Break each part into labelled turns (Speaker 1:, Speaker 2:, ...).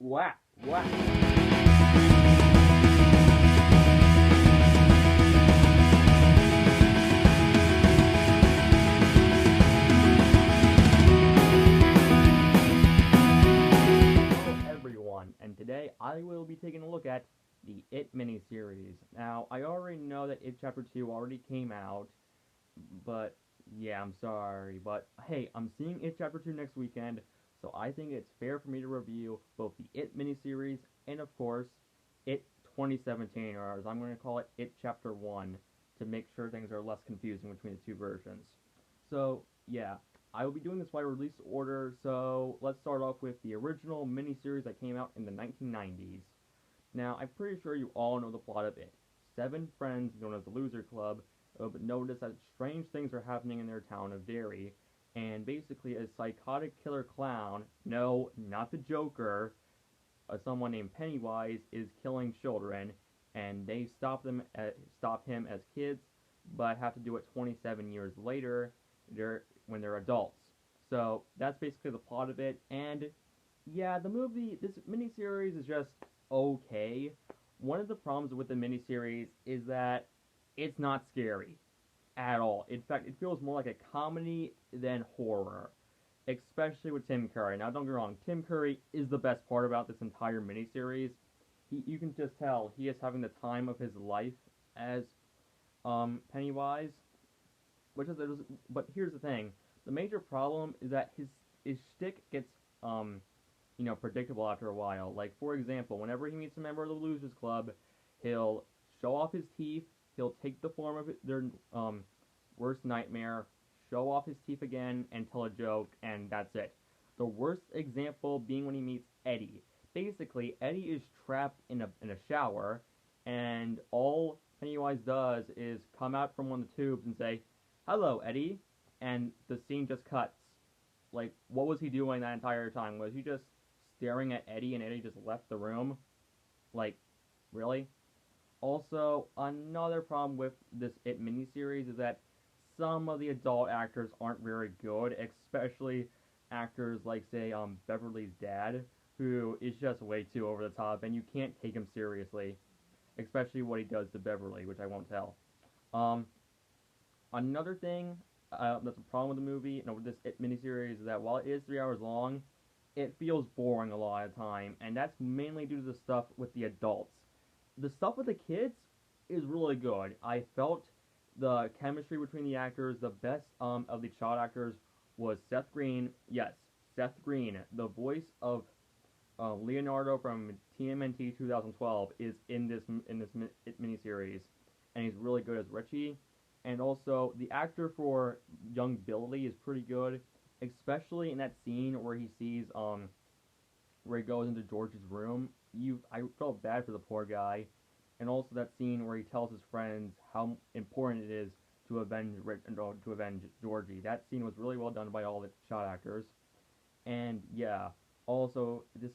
Speaker 1: Whack, whack. Hello everyone, and today I will be taking a look at the It miniseries. Now, I already know that It Chapter 2 already came out, but yeah, I'm sorry. But hey, I'm seeing It Chapter 2 next weekend, so I think it's fair for me to review both the It miniseries and, of course, It 2017, or as I'm going to call it, It Chapter 1, to make sure things are less confusing between the two versions. So, yeah, I will be doing this by release order, so let's start off with the original miniseries that came out in the 1990s. Now, I'm pretty sure you all know the plot of it. Seven friends, known as the Loser Club, but notice that strange things are happening in their town of Derry, and basically a psychotic killer clown, no, not the Joker, someone named Pennywise, is killing children, and they stop him as kids, but have to do it 27 years later, when they're adults. So that's basically the plot of it, and yeah, this miniseries is just okay. One of the problems with the miniseries is that it's not scary at all. In fact, it feels more like a comedy than horror, especially with Tim Curry. Now, don't get me wrong, Tim Curry is the best part about this entire miniseries. You can just tell he is having the time of his life as Pennywise, but here's the thing: the major problem is that his shtick gets predictable after a while. Like, for example, whenever he meets a member of the Losers Club, he'll show off his teeth, he'll take the form of their worst nightmare, show off his teeth again, and tell a joke, and that's it. The worst example being when he meets Eddie. Basically, Eddie is trapped in a shower, and all Pennywise does is come out from one of the tubes and say, "Hello, Eddie," and the scene just cuts. Like, what was he doing that entire time? Was he just staring at Eddie and Eddie just left the room? Like, really? Also, another problem with this It miniseries is that some of the adult actors aren't very good, especially actors like, say, Beverly's dad, who is just way too over the top, and you can't take him seriously, especially what he does to Beverly, which I won't tell. Um, Another thing that's a problem with the movie, with this It miniseries, is that while it is 3 hours long, it feels boring a lot of the time, and that's mainly due to the stuff with the adults. The stuff with the kids is really good. I felt the chemistry between the actors. The best of the child actors was Seth Green. Yes, Seth Green, the voice of Leonardo from TMNT 2012, is in this miniseries, and he's really good as Richie. And also, the actor for young Billy is pretty good, especially in that scene where where he goes into George's room. I felt bad for the poor guy, and also that scene where he tells his friends how important it is to avenge Georgie. That scene was really well done by all the child actors, and yeah. Also, this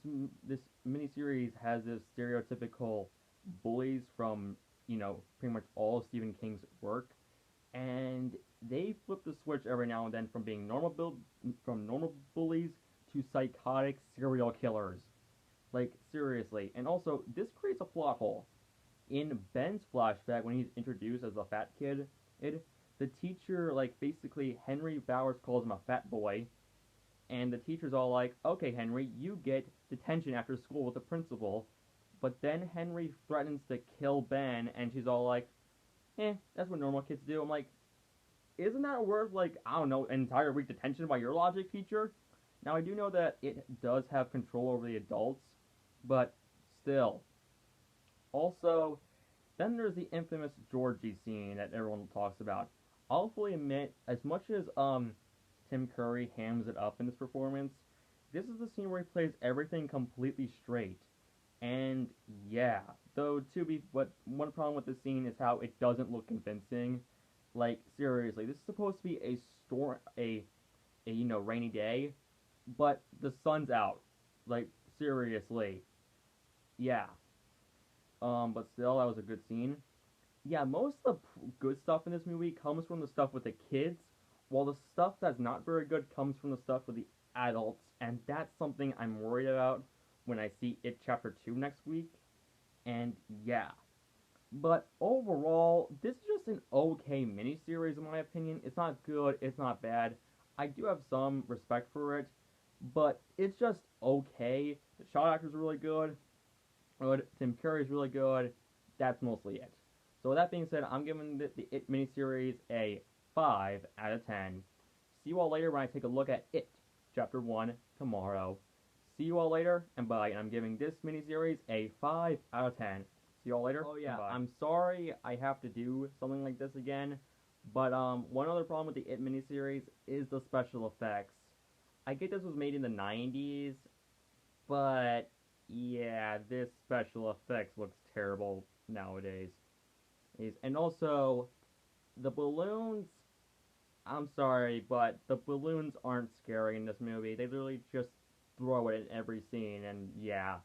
Speaker 1: miniseries has this stereotypical bullies from pretty much all of Stephen King's work, and they flip the switch every now and then from being normal bullies to psychotic serial killers. Like, seriously. And also, this creates a plot hole. In Ben's flashback, when he's introduced as a fat kid, the teacher, like, basically, Henry Bowers calls him a fat boy, and the teacher's all like, "Okay, Henry, you get detention after school with the principal." But then Henry threatens to kill Ben, and she's all like, that's what normal kids do. I'm like, isn't that worth, like, I don't know, an entire week detention by your logic, teacher? Now, I do know that it does have control over the adults, but still. Also, then there's the infamous Georgie scene that everyone talks about. I'll fully admit, as much as Tim Curry hams it up in this performance, this is the scene where he plays everything completely straight. And yeah, though but one problem with this scene is how it doesn't look convincing. Like, seriously, this is supposed to be a storm, a rainy day, but the sun's out. Like, seriously, yeah. But still, that was a good scene. Yeah, most of the good stuff in this movie comes from the stuff with the kids, while the stuff that's not very good comes from the stuff with the adults, and that's something I'm worried about when I see It Chapter 2 next week. And yeah. But overall, this is just an okay miniseries in my opinion. It's not good, it's not bad. I do have some respect for it, but it's just okay. The shot actors are really good. Tim Curry's really good. That's mostly it. So with that being said, I'm giving the It miniseries a 5 out of 10. See you all later when I take a look at It Chapter 1 tomorrow. See you all later, and bye. And I'm giving this miniseries a 5 out of 10. See you all later. Oh yeah, I'm sorry I have to do something like this again, but one other problem with the It miniseries is the special effects. I get this was made in the 90s, but yeah, this special effects looks terrible nowadays. And also, the balloons, I'm sorry, but the balloons aren't scary in this movie. They literally just throw it in every scene, and yeah,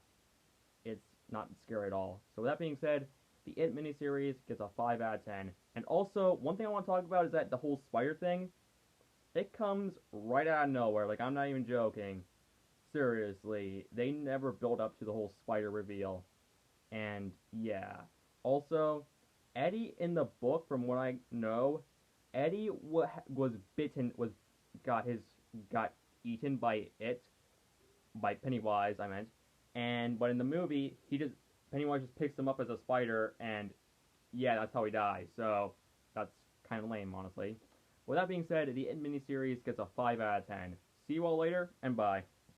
Speaker 1: it's not scary at all. So with that being said, the It miniseries gets a 5 out of 10. And also, one thing I want to talk about is that the whole spider thing, it comes right out of nowhere. Like, I'm not even joking. Seriously, they never build up to the whole spider reveal. And yeah. Also, Eddie in the book, from what I know, Eddie was bitten, got his got eaten by it, by Pennywise, I meant. And but in the movie, he just Pennywise just picks him up as a spider, and yeah, that's how he dies. So that's kind of lame, honestly. With that being said, the It miniseries gets a 5 out of 10. See you all later, and bye.